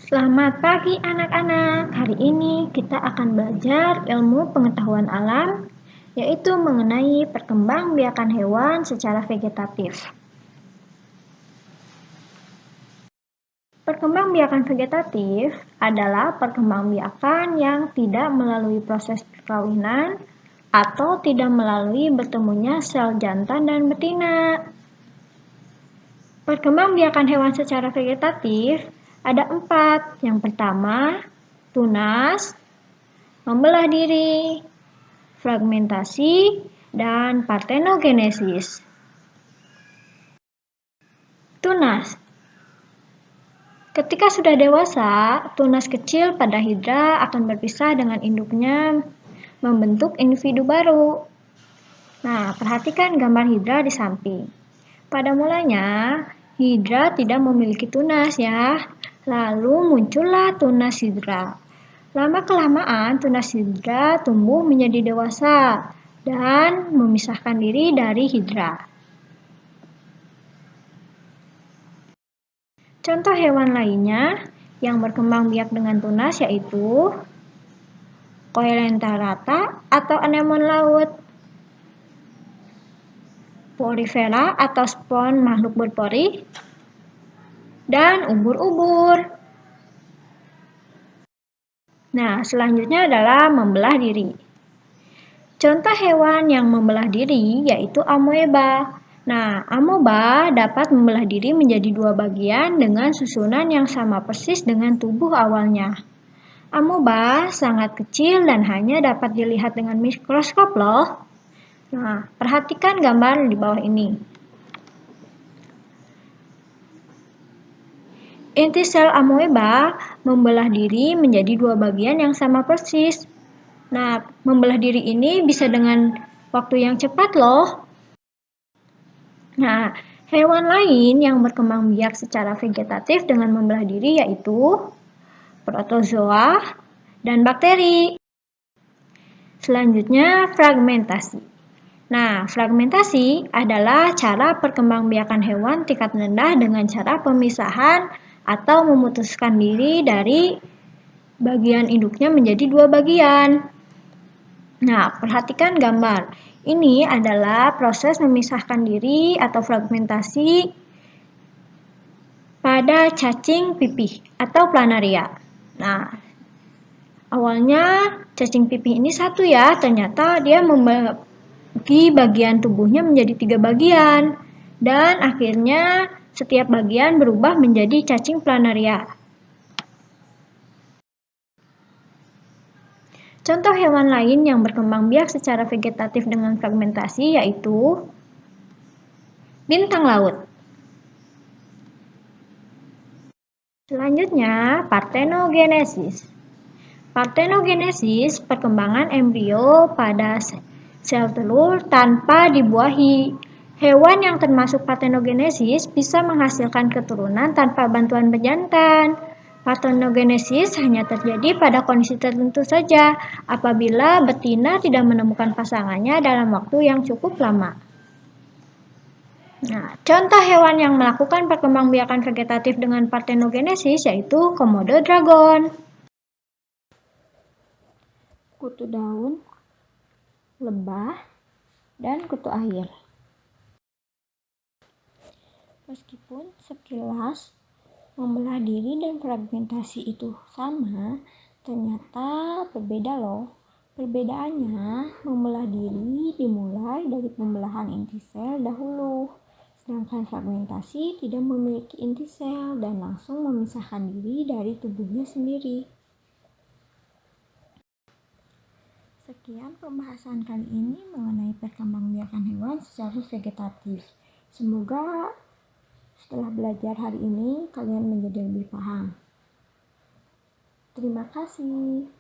Selamat pagi anak-anak. Hari ini kita akan belajar ilmu pengetahuan alam, yaitu mengenai perkembangbiakan hewan secara vegetatif. Perkembangbiakan vegetatif adalah perkembangbiakan yang tidak melalui proses perkawinan atau tidak melalui bertemunya sel jantan dan betina. Perkembangbiakan hewan secara vegetatif ada 4. Yang pertama, tunas, membelah diri, fragmentasi, dan partenogenesis. Tunas. Ketika sudah dewasa, tunas kecil pada hidra akan berpisah dengan induknya membentuk individu baru. Nah, perhatikan gambar hidra di samping. Pada mulanya, hidra tidak memiliki tunas ya. Lalu muncullah tunas hidra. Lama-kelamaan tunas hidra tumbuh menjadi dewasa dan memisahkan diri dari hidra. Contoh hewan lainnya yang berkembang biak dengan tunas yaitu Coelenterata atau anemon laut, Porifera atau spon makhluk berpori, dan ubur-ubur. Nah, selanjutnya adalah membelah diri. Contoh hewan yang membelah diri yaitu amoeba. Nah, amoeba dapat membelah diri menjadi 2 bagian dengan susunan yang sama persis dengan tubuh awalnya. Amoeba sangat kecil dan hanya dapat dilihat dengan mikroskop loh. Nah, perhatikan gambar di bawah ini. Inti sel amoeba membelah diri menjadi 2 bagian yang sama persis. Nah, membelah diri ini bisa dengan waktu yang cepat loh. Nah, hewan lain yang berkembang biak secara vegetatif dengan membelah diri yaitu protozoa dan bakteri. Selanjutnya, fragmentasi. Nah, fragmentasi adalah cara perkembangbiakan hewan tingkat rendah dengan cara pemisahan atau memutuskan diri dari bagian induknya menjadi 2 bagian. Nah, perhatikan gambar. Ini adalah proses memisahkan diri atau fragmentasi pada cacing pipih atau planaria. Nah, awalnya cacing pipih ini satu ya, ternyata dia membagi bagian tubuhnya menjadi 3 bagian. Dan akhirnya setiap bagian berubah menjadi cacing planaria. Contoh hewan lain yang berkembang biak secara vegetatif dengan fragmentasi yaitu bintang laut. Selanjutnya, partenogenesis. Partenogenesis perkembangan embrio pada sel telur tanpa dibuahi. Hewan yang termasuk partenogenesis bisa menghasilkan keturunan tanpa bantuan pejantan. Partenogenesis hanya terjadi pada kondisi tertentu saja, apabila betina tidak menemukan pasangannya dalam waktu yang cukup lama. Nah, contoh hewan yang melakukan perkembangbiakan vegetatif dengan partenogenesis yaitu komodo dragon, kutu daun, lebah, dan kutu air. Meskipun sekilas membelah diri dan fragmentasi itu sama, ternyata berbeda loh. Perbedaannya, membelah diri dimulai dari pembelahan inti sel dahulu, sedangkan fragmentasi tidak memiliki inti sel dan langsung memisahkan diri dari tubuhnya sendiri. Sekian pembahasan kali ini mengenai perkembangbiakan hewan secara vegetatif. Semoga setelah belajar hari ini kalian menjadi lebih paham. Terima kasih.